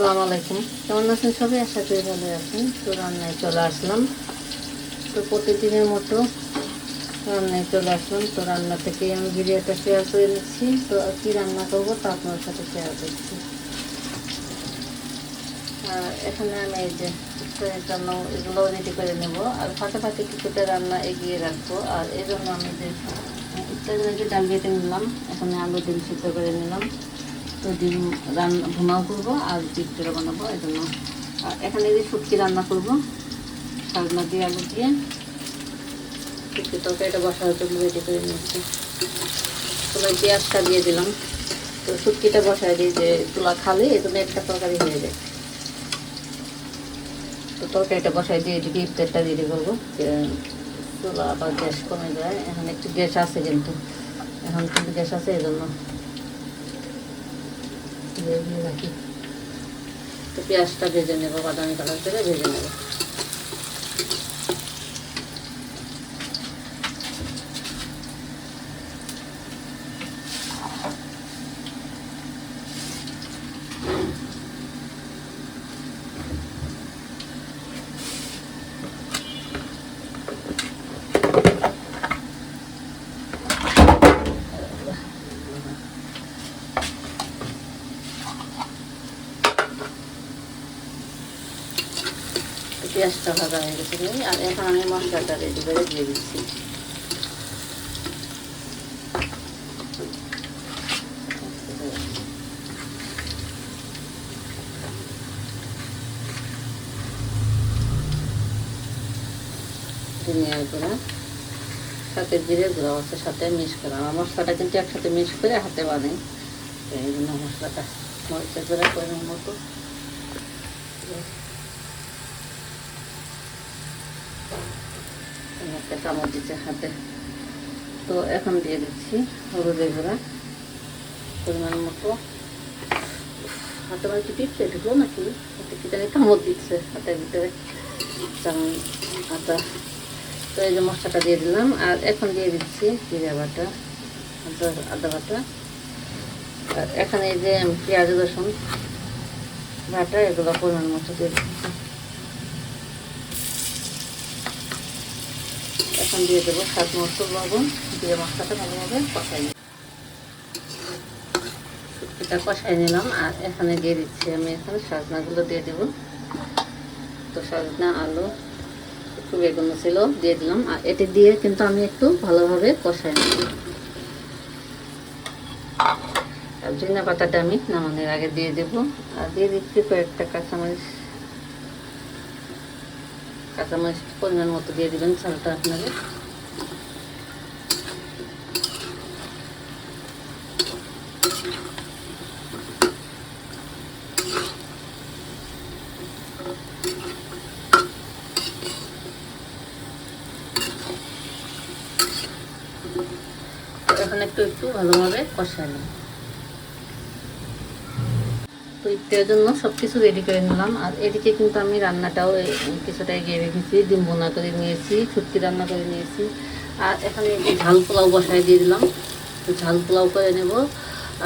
আসসালামু আলাইকুম। কেমন আছেন সবাই? আশা করি ভালো আছেন। তো রান্নায় চলে আসলাম। তো প্রতিদিনের মতো রান্নায় চলে আসলাম। তো রান্না থেকে আমি ভিডিওটা শেয়ার করে নিচ্ছি। তো কী রান্না করবো তা আপনার সাথে শেয়ার করছি। আর এখানে আমি এই যে ইফতারের জন্য এগুলো রেডি করে নেব। আর ফাঁকে ফাঁকে কিছুটা রান্না এগিয়ে রাখবো। আর এই জন্য আমি যে ইফতারের যে ডাল বেটে নিলাম, এখানে আলু ডিম সিদ্ধ করে নিলাম। তো ডিম রান্না ভুনাও করবো আর ইফতারও বানাবো। এই জন্য আর এখানে যে শুটকি রান্না করবো সাজনা দিয়ে আলু দিয়ে। শুটকি তরকারিটা বসার জন্য রেডি করে নিচ্ছি। চুলায় পেঁয়াজটা দিয়ে দিলাম। তো শুটকিটা বসায় দিই যে চুলা খালি, এই জন্য একটা তরকারি হয়ে যায়। তো তরকারিটা বসায় দিয়ে এদিকে ইফতারটা রেডি করবো। চুলা আবার গ্যাস কমে যায়। এখন একটু গ্যাস আছে, কিন্তু এখন কিন্তু গ্যাস আছে, এই জন্য রাখি। তো পেঁয়াজটা ভেজে নেবো, বাদামি কালার করে ভেজে নেব। পেঁয়াজটা ভাজা হয়ে গেছে, আর এখন আমি মশলাটা রেডি করে দিয়ে দিচ্ছি। ধনিয়ার গুঁড়া, সাথে জিরে গুঁড়া আছে, সাথে মিক্স করা। আমার মশলাটা কিন্তু একসাথে মিক্স করে হাতে বানাই, এই জন্য মশলাটা মরিচের গুঁড়া পরিমাণ মতো, একটা চামচ দিচ্ছে হাতে। তো এখন দিয়ে দিচ্ছি হলুদের গুঁড়া পরিমাণ মতো। হাতে মানে কি টিপছে ঢুকলো নাকি, হাতে কি জানি কামড় দিচ্ছে হাতের ভিতরে আটা। তো এই যে মশলাটা দিয়ে দিলাম। আর এখন দিয়ে দিচ্ছি জিরা বাটা, আদা বাটা। আর এখানে এই যে পেঁয়াজ রসুন বাটা, এগুলো পরিমাণ মতো দিয়ে দিচ্ছি। এখন দিয়ে দেবো স্বাদ মতো লবণ, দিয়ে মশলাটা ভালোভাবে কষাই নিই। এটা কষাই নিলাম। আর এখানে দিয়ে দিচ্ছি আমি এখানে সজনাগুলো দিয়ে দেবো। তো সজনা, আলু, একটু বেগুন ছিল দিয়ে দিলাম। আর এটি দিয়ে কিন্তু আমি একটু ভালোভাবে কষাই নিই। আর ধনিয়া পাতাটা আমি নামানোর আগে দিয়ে দেবো। আর দিয়ে দিচ্ছি কয়েকটা কাঁচামরিচ পরিমাণ মতো দিয়ে দেবেন চালটা আপনাদের। এখন একটু ভালোভাবে কষাই নিই। তো ইফতারের জন্য সব কিছু রেডি করে নিলাম। আর এদিকে কিন্তু আমি রান্নাটাও কিছুটা এগিয়ে রেখেছি। ডিম বোনা করে নিয়েছি, শুটকি রান্না করে নিয়েছি। আর এখানে ঝাল পোলাও বসায় দিয়ে দিলাম। তো ঝাল পোলাও করে নেব।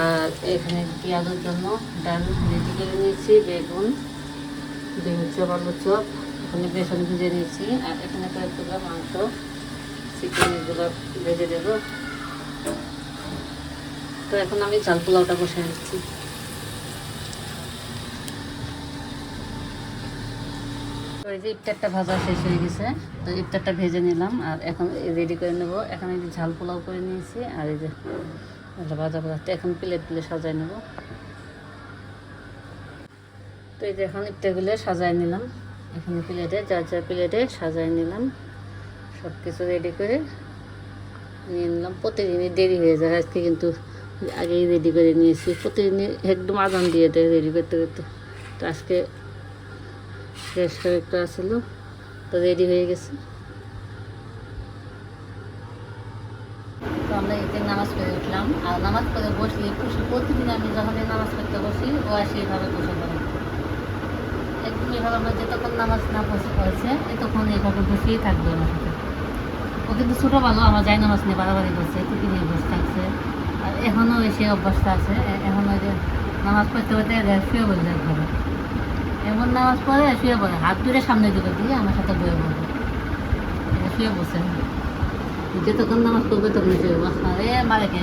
আর এখানে পেঁয়াজের জন্য ডাল রেডি করে নিয়েছি, বেগুন, ডিম চপ, আলু চপ, এখানে বেসন ভেজে নিয়েছি। আর এখানে কয়েকটা মাংস, চিকেনগুলো ভেজে দেবো। তো এখন আমি ঝাল পোলাওটা বসায় নিচ্ছি। এই যে ইফতারটা ভাজা শেষ হয়ে গেছে। তো ইফতারটা ভেজে নিলাম। আর এখন রেডি করে নেব। এখন এই যে ঝাল পোলাও করে নিয়েছি। আর এই যে ভাজা ভাজাতে এখন প্লেট সাজায় নেব। তো এই যে এখন ইফতারগুলো সাজায় নিলাম। এখানে প্লেটে যা প্লেটে সাজায় নিলাম। সব কিছু রেডি করে নিয়ে নিলাম। প্রতিদিনই দেরি হয়ে যায়, আজকে কিন্তু আগেই রেডি করে নিয়েছি। প্রতিদিনই একদম আজান দিয়ে দেয় রেডি করতে করতে। তো আজকে গ্যাস একটা আসলো, তো রেডি হয়ে গেছে। তো আমরা এতে নামাজ পড়ে উঠলাম। আর নামাজ পড়ে বসলে প্রতিদিন আমি যখন নামাজ পড়তে বসি, ও আসে এইভাবে বসে পড়ে। একদম এভাবে আমরা যতক্ষণ নামাজ না বসে পড়েছে ততক্ষণ এইভাবে বসেই থাকবে আমার সাথে। ও কিন্তু ছোটো ভালো আমার যাই নামাজ নিয়ে বাড়াবাড়ি করছে, টুকি নিয়ে বসে থাকছে। আর এখনও সেই অভ্যাসটা আছে। এখনও যে নামাজ পড়তে পড়তে শুয়ে বলে যায় ঘরে। এমন নামাজ পড়ে শুয়ে পড়ে, হাত তুলে সামনে দিকে দিয়ে আমার সাথে বয়ে পড়বে, শুয়ে বসে যতক্ষণ নামাজ পড়বে তখন শুয়ে বস। আরে মারে কে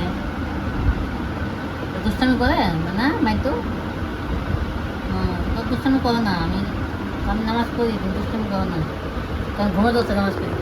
দুষ্টামি করে না মাইতো, দুষ্টামি করো না। আমি আমি নামাজ পড়ি, তুমি দুষ্টামি করো না, কারণ ঘুমে যাচ্ছে নামাজ পড়ি।